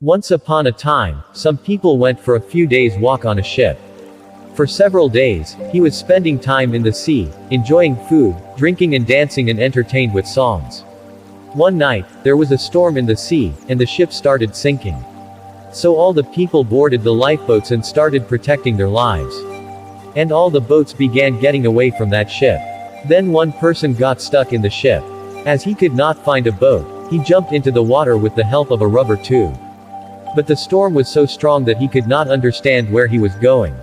Once upon a time, some people went for a few days' walk on a ship. For several days, he was spending time in the sea, enjoying food, drinking and dancing and entertained with songs. One night, there was a storm in the sea, and the ship started sinking. So all the people boarded the lifeboats and started protecting their lives. And all the boats began getting away from that ship. Then one person got stuck in the ship. As he could not find a boat, he jumped into the water with the help of a rubber tube. But the storm was so strong that he could not understand where he was going.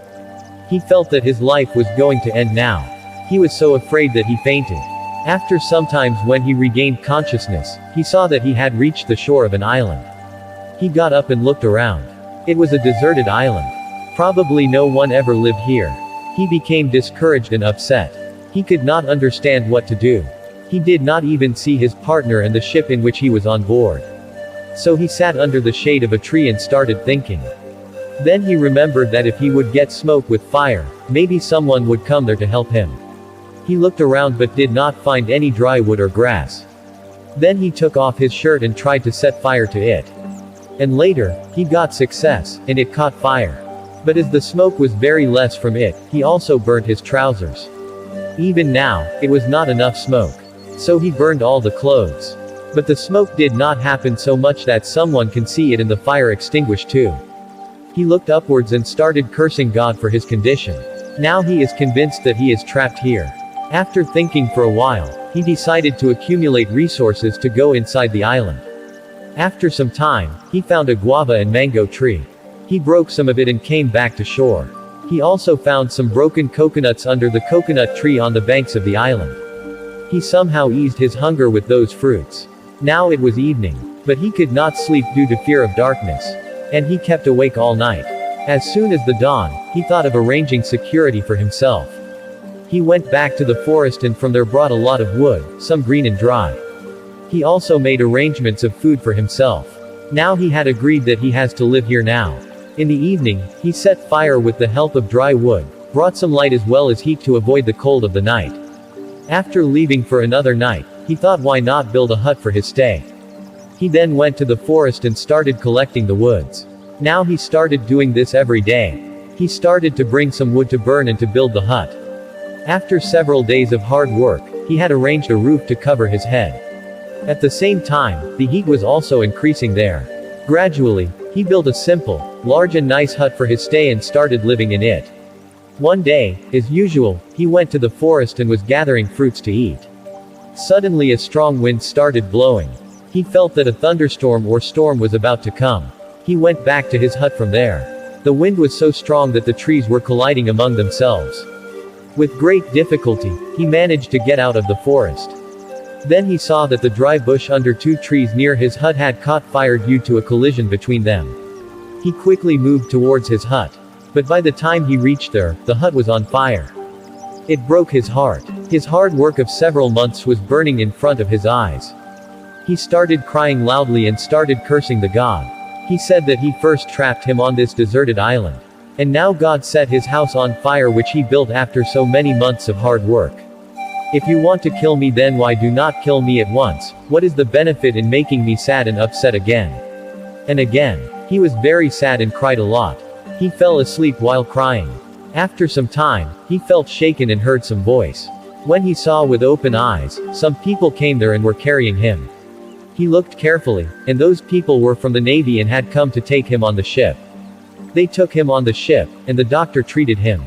He felt that his life was going to end now. He was so afraid that he fainted. After some time, when he regained consciousness, he saw that he had reached the shore of an island. He got up and looked around. It was a deserted island. Probably no one ever lived here. He became discouraged and upset. He could not understand what to do. He did not even see his partner and the ship in which he was on board. So he sat under the shade of a tree and started thinking. Then he remembered that if he would get smoke with fire, maybe someone would come there to help him. He looked around but did not find any dry wood or grass. Then he took off his shirt and tried to set fire to it. And later, he got success, and it caught fire. But as the smoke was very less from it, he also burnt his trousers. Even now, it was not enough smoke. So he burned all the clothes. But the smoke did not happen so much that someone can see it and the fire extinguished too. He looked upwards and started cursing God for his condition. Now he is convinced that he is trapped here. After thinking for a while, he decided to accumulate resources to go inside the island. After some time, he found a guava and mango tree. He broke some of it and came back to shore. He also found some broken coconuts under the coconut tree on the banks of the island. He somehow eased his hunger with those fruits. Now it was evening. But he could not sleep due to fear of darkness. And he kept awake all night. As soon as the dawn, he thought of arranging security for himself. He went back to the forest and from there brought a lot of wood, some green and dry. He also made arrangements of food for himself. Now he had agreed that he has to live here now. In the evening, he set fire with the help of dry wood, brought some light as well as heat to avoid the cold of the night. After leaving for another night, he thought why not build a hut for his stay. He then went to the forest and started collecting the woods. Now he started doing this every day. He started to bring some wood to burn and to build the hut. After several days of hard work, he had arranged a roof to cover his head. At the same time, the heat was also increasing there. Gradually, he built a simple, large and nice hut for his stay and started living in it. One day, as usual, he went to the forest and was gathering fruits to eat. Suddenly a strong wind started blowing. He felt that a thunderstorm or storm was about to come. He went back to his hut from there. The wind was so strong that the trees were colliding among themselves. With great difficulty, he managed to get out of the forest. Then he saw that the dry bush under two trees near his hut had caught fire due to a collision between them. He quickly moved towards his hut. But by the time he reached there, the hut was on fire. It broke his heart. His hard work of several months was burning in front of his eyes. He started crying loudly and started cursing the God. He said that he first trapped him on this deserted island. And now God set his house on fire which he built after so many months of hard work. If you want to kill me, then why do not kill me at once? What is the benefit in making me sad and upset again? And again. He was very sad and cried a lot. He fell asleep while crying. After some time, he felt shaken and heard some voice. When he saw with open eyes, some people came there and were carrying him. He looked carefully, and those people were from the Navy and had come to take him on the ship. They took him on the ship, and the doctor treated him.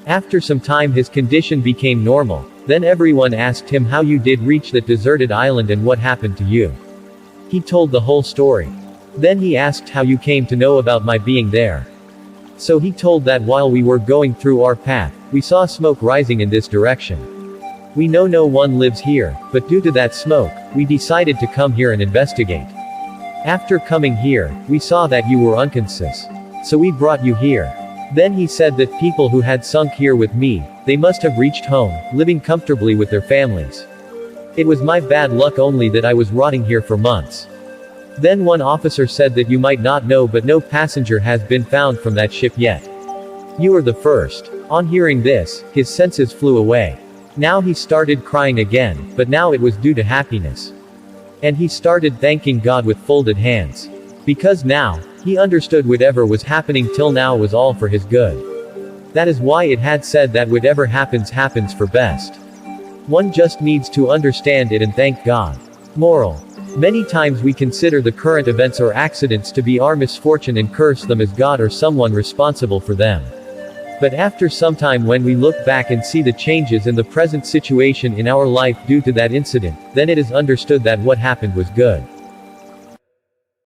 After some time his condition became normal. Then everyone asked him how you did reach that deserted island and what happened to you. He told the whole story. Then he asked how you came to know about my being there. So he told that while we were going through our path, we saw smoke rising in this direction. We know no one lives here, but due to that smoke, we decided to come here and investigate. After coming here, we saw that you were unconscious. So we brought you here. Then he said that people who had sunk here with me, they must have reached home, living comfortably with their families. It was my bad luck only that I was rotting here for months. Then one officer said that you might not know, but no passenger has been found from that ship yet. You are the first. On hearing this, his senses flew away. Now he started crying again, but now it was due to happiness. And he started thanking God with folded hands. Because now, he understood whatever was happening till now was all for his good. That is why it had said that whatever happens happens for best. One just needs to understand it and thank God. Moral. Many times we consider the current events or accidents to be our misfortune and curse them as God or someone responsible for them. But after some time, when we look back and see the changes in the present situation in our life due to that incident, then it is understood that what happened was good.